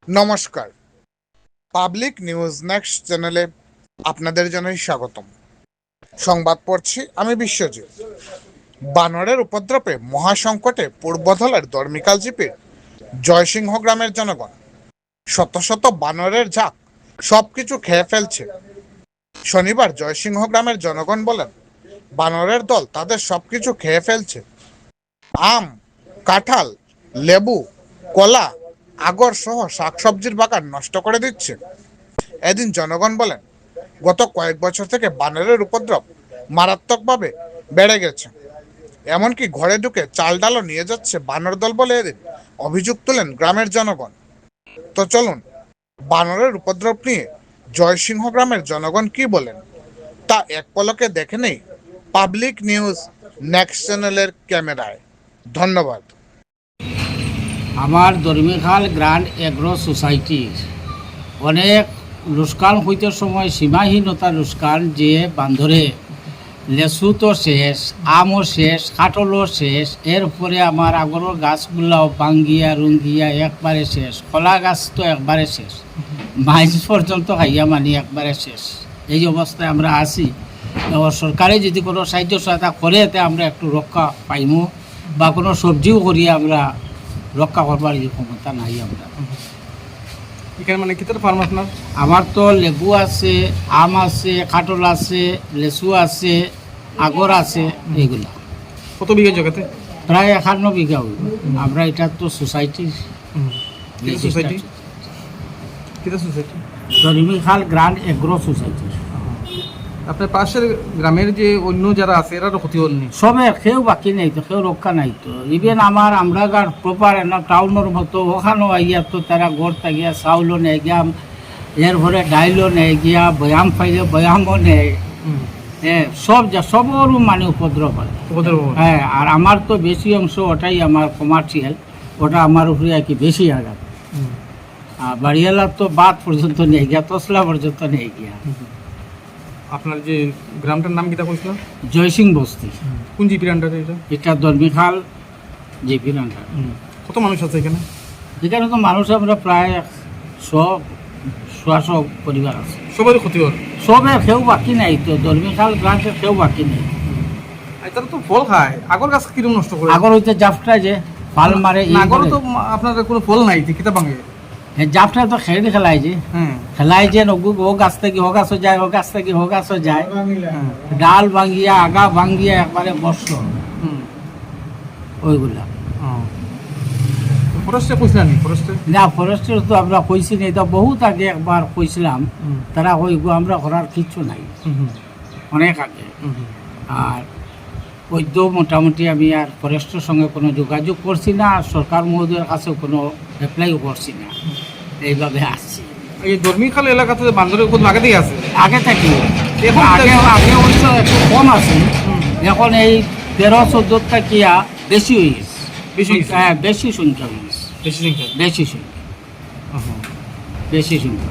নমস্কার, public news next চ্যানেলে আপনাদের জানাই স্বাগতম। সংবাদ পড়ছি আমি বিশ্বজিৎ। বানরের উপদ্রবে মহাসংকটে পূর্বধলের ধর্মিকাল জিপির জয়সিংহ গ্রামের জনগণ। শত শত বানরের ঝাঁক সবকিছু খেয়ে ফেলছে। শনিবার জয়সিংহ গ্রামের জনগণ বলেন, বানরের দল তাদের সবকিছু খেয়ে ফেলছে। আম, কাঁঠাল, লেবু, কলা, আগর সহ শাকসবজির বাগান নষ্ট করে দিচ্ছে। এদিন জনগণ বলেন, গত কয়েক বছর থেকে বানরের উপদ্রব মারাত্মকভাবে বেড়ে গেছে। এমনকি ঘরে ঢুকে চাল ডালও নিয়ে যাচ্ছে বানর দল বলে এদিন অভিযোগ তুলেন গ্রামের জনগণ। তো চলুন বানরের উপদ্রব নিয়ে জয়সিংহ গ্রামের জনগণ কি বলেন তা এক পলকে দেখে নেই পাবলিক নিউজ নেক্সট চ্যানেলের ক্যামেরায়। ধন্যবাদ। আমার ধর্মীখাল গ্রান্ড এগ্রো সোসাইটির অনেক লুস্কান হইতে সময় সীমাহীনতা লুস্কান যে বান্ধরে লেসু তো শেষ, আমও শেষ, কাঠলও শেষ, এরপরে আমার আগরের গাছগুলাও ভাঙ্গিয়া রুঙ্গিয়া একবারে শেষ, কলা গাছ তো একবারে শেষ, মাইজ পর্যন্ত খাইয়া মানি একবারে শেষ। এই অবস্থায় আমরা আছি। এবার সরকারে যদি কোনো সাহায্য সহায়তা করে এতে আমরা একটু রক্ষা পাইমু বা কোনো সবজিও করিয়া আমরা রক্ষা করবার যে ক্ষমতা নাই আমরা। এখানে মানে কিতার ফার্ম আপনার? আমার তো লেবু আছে, আম আছে, কাঁঠাল আছে, লেচু আছে, আগর আছে, এইগুলা। কত বিঘা জায়গাতে? প্রায় 51 বিঘা হইল। আমরা এটা তো সোসাইটির সোসাইটি কিতা society? Dharmikhal grand agro society. আপনার পাশের গ্রামের যে অন্য যারা আছে এরারও ক্ষতি হলনি? সবে কেউ বাকি নেই তো, কেউ রক্ষা নাই তো। ইভেন আমার আমরা গার প্রপার না টাউনের মতো ওখানেও আইয়া তো তারা গড় থাকিয়া চাউলও নেই গিয়া, এর ভরে ডাইলও নেই গিয়া, বয়াম পাইলে বয়ামও নেই। হ্যাঁ, সবরও মানে উপদ্রব হয়। হ্যাঁ, আর আমার তো বেশি অংশ ওটাই আমার কমার্শিয়াল, ওটা আমার উপরে আর কি বেশি আঘাত। আর বাড়িওয়ালার তো বাদ পর্যন্ত নেই গিয়া, তসলা পর্যন্ত নেই গিয়া। আপনার যে গ্রামটার নাম কিতা কইছিল? জয়সিং বস্তি। কোন জিপির আন্ডারে এটা? এটা ধর্মীখাল জিপির আন্ডার। কত মানুষ আছে এখানে? এখানে তো মানুষ আমরা প্রায় 100 পরিবার আছে। সবারই ক্ষতি হল? সবে কেউ বাকি নাই তো, ধর্মীখাল গ্রান্টের কেউ বাকি নেই। তারা তো ফল খায়, আগর গাছ কিরম নষ্ট করে? আগর হইতে জাফটা যে পাল মারে, আগর তো আপনার কোনো ফল নাই, কিতা ভাঙে? জাফটা তো খেয়ে খেলাই যে, খেলাই যে ও গাছ থেকে ও গাছও যায়, ও গাছ থেকে ও গাছও যায়, ডাল ভাঙ্গিয়া আগা ভাঙ্গিয়া একবারে বর্ষ ওইগুলা। ফরেস্টে কইছিলেন? ফরেস্টে না, ফরেস্টের তো আমরা কইছি না, এটা বহুত আগে একবার কইছিলাম, তারা ওইগু আমরা করার কিচ্ছু নাই, অনেক আগে। আর ওই তো মোটামুটি আমি আর ফরেস্টের সঙ্গে কোনো যোগাযোগ করছি না, আর সরকার মহোদয়ের কাছেও কোনো অ্যাপ্লাইও করছি না, এইভাবে আসছি। এই ধর্মীখাল এলাকাতে বান্দরের খুব আগে দিয়ে আছে? আগে থেকে এখন আগে আগে অবশ্য একটু কম আছে, এখন এই 13-14 টাকিয়া বেশি হয়ে গেছে। হ্যাঁ, বেশি সংখ্যা হয়ে গেছে, বেশি সংখ্যা। বেশি সংখ্যা, বেশি সংখ্যা।